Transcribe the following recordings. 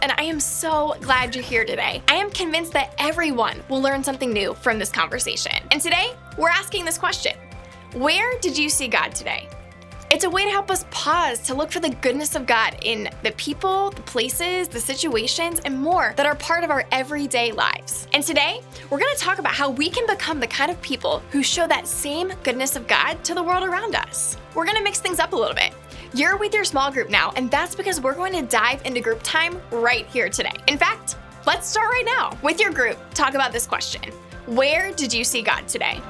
and I am so glad you're here today. I am convinced that everyone will learn something new from this conversation. And today, we're asking this question: where did you see God today? It's a way to help us pause to look for the goodness of God in the people, the places, the situations, and more that are part of our everyday lives. And today, we're going to talk about how we can become the kind of people who show that same goodness of God to the world around us. We're going to mix things up a little bit. You're with your small group now, and that's because we're going to dive into group time right here today. In fact, let's start right now. With your group, talk about this question: where did you see God today?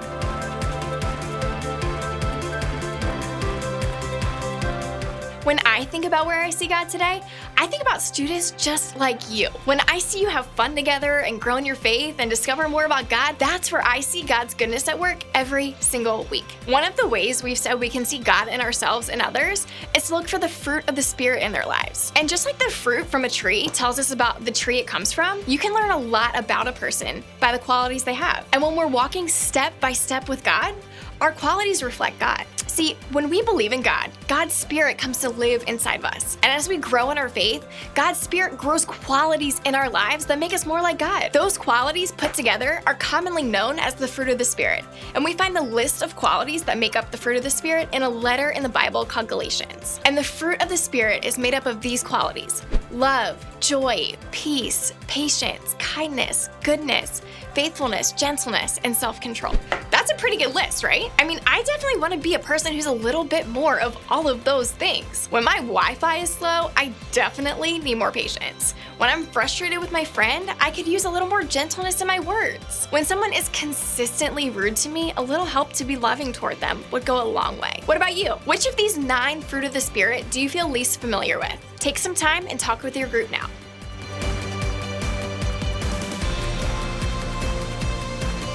When I think about where I see God today, I think about students just like you. When I see you have fun together and grow in your faith and discover more about God, that's where I see God's goodness at work every single week. One of the ways we've said we can see God in ourselves and others is to look for the fruit of the Spirit in their lives. And just like the fruit from a tree tells us about the tree it comes from, you can learn a lot about a person by the qualities they have. And when we're walking step by step with God, our qualities reflect God. See, when we believe in God, God's Spirit comes to live inside of us. And as we grow in our faith, God's Spirit grows qualities in our lives that make us more like God. Those qualities put together are commonly known as the fruit of the Spirit. And we find the list of qualities that make up the fruit of the Spirit in a letter in the Bible called Galatians. And the fruit of the Spirit is made up of these qualities: love, joy, peace, patience, kindness, goodness, faithfulness, gentleness, and self-control. That's a pretty good list, right? I mean, I definitely want to be a person who's a little bit more of all of those things. When my Wi-Fi is slow, I definitely need more patience. When I'm frustrated with my friend, I could use a little more gentleness in my words. When someone is consistently rude to me, a little help to be loving toward them would go a long way. What about you? Which of these 9 fruit of the Spirit do you feel least familiar with? Take some time and talk with your group now.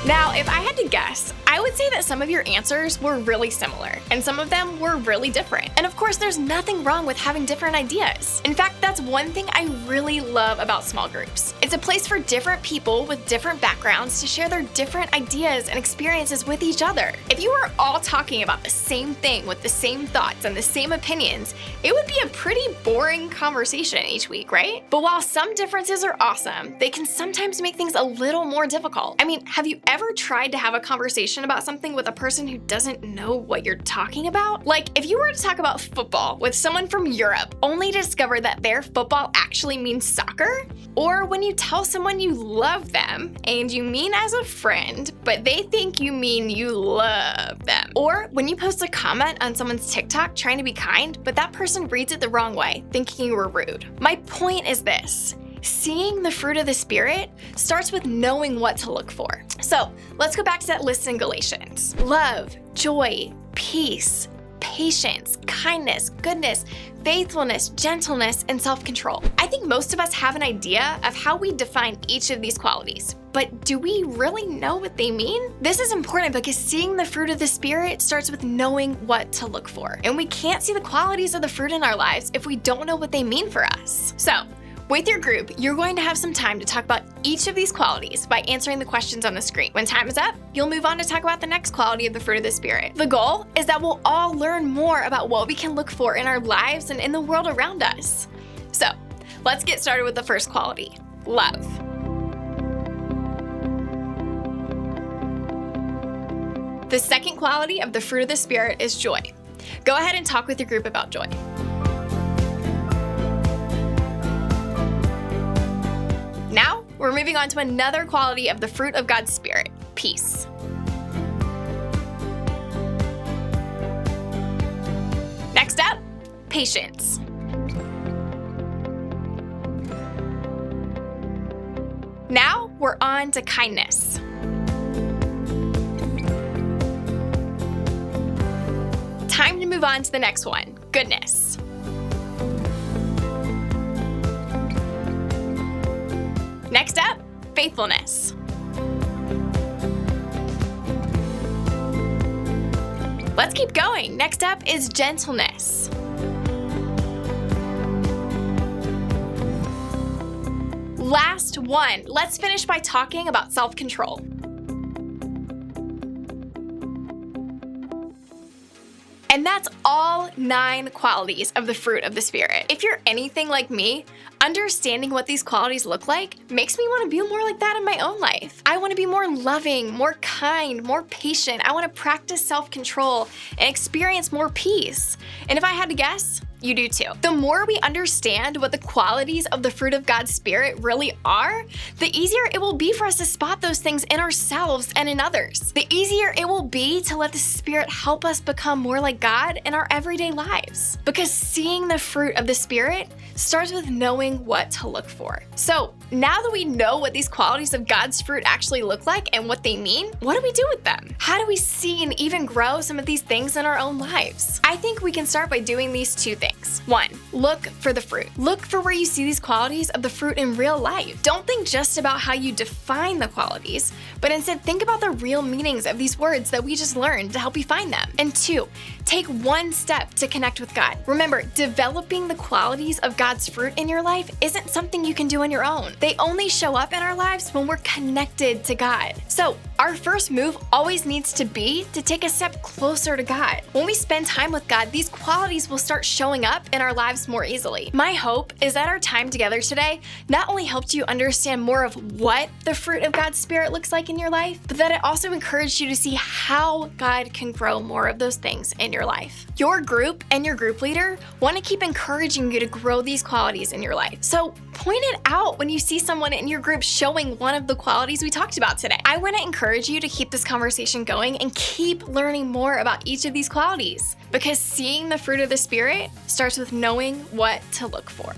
Now, if I had to guess, I would say that some of your answers were really similar, and some of them were really different. And of course, there's nothing wrong with having different ideas. In fact, that's one thing I really love about small groups. It's a place for different people with different backgrounds to share their different ideas and experiences with each other. If you were all talking about the same thing with the same thoughts and the same opinions, it would be a pretty boring conversation each week, right? But while some differences are awesome, they can sometimes make things a little more difficult. I mean, have you ever tried to have a conversation about something with a person who doesn't know what you're talking about? Like, if you were to talk about football with someone from Europe only to discover that their football actually means soccer? Or when you tell someone you love them and you mean as a friend, but they think you mean you love them? Or when you post a comment on someone's TikTok trying to be kind, but that person reads it the wrong way, thinking you were rude. My point is this: seeing the fruit of the Spirit starts with knowing what to look for. So let's go back to that list in Galatians: love, joy, peace, patience, kindness, goodness, faithfulness, gentleness, and self-control. I think most of us have an idea of how we define each of these qualities, but do we really know what they mean? This is important because seeing the fruit of the Spirit starts with knowing what to look for. And we can't see the qualities of the fruit in our lives if we don't know what they mean for us. So, with your group, you're going to have some time to talk about each of these qualities by answering the questions on the screen. When time is up, you'll move on to talk about the next quality of the fruit of the Spirit. The goal is that we'll all learn more about what we can look for in our lives and in the world around us. So, let's get started with the first quality: love. The second quality of the fruit of the Spirit is joy. Go ahead and talk with your group about joy. Now, we're moving on to another quality of the fruit of God's Spirit: peace. Next up, patience. Now, we're on to kindness. Time to move on to the next one: goodness. Next up, faithfulness. Let's keep going. Next up is gentleness. Last one. Let's finish by talking about self-control. And And that's all 9 qualities of the fruit of the Spirit. If you're anything like me, understanding what these qualities look like makes me want to be more like that in my own life. I want to be more loving, more kind, more patient. I want to practice self-control and experience more peace. And if I had to guess, you do too. The more we understand what the qualities of the fruit of God's Spirit really are, the easier it will be for us to spot those things in ourselves and in others. The easier it will be to let the Spirit help us become more like God in our everyday lives. Because seeing the fruit of the Spirit starts with knowing what to look for. So now that we know what these qualities of God's fruit actually look like and what they mean, what do we do with them? How do we see and even grow some of these things in our own lives? I think we can start by doing these 2 things. 1, look for the fruit. Look for where you see these qualities of the fruit in real life. Don't think just about how you define the qualities, but instead think about the real meanings of these words that we just learned to help you find them. And 2, take 1 step to connect with God. Remember, developing the qualities of God's fruit in your life isn't something you can do on your own. They only show up in our lives when we're connected to God. So our first move always needs to be to take a step closer to God. When we spend time with God, these qualities will start showing up in our lives more easily. My hope is that our time together today not only helped you understand more of what the fruit of God's Spirit looks like in your life, but that it also encouraged you to see how God can grow more of those things in your life. Your group and your group leader want to keep encouraging you to grow these qualities in your life. So point it out when you see someone in your group showing one of the qualities we talked about today. I want to encourage you to keep this conversation going and keep learning more about each of these qualities, because seeing the fruit of the Spirit starts with knowing what to look for.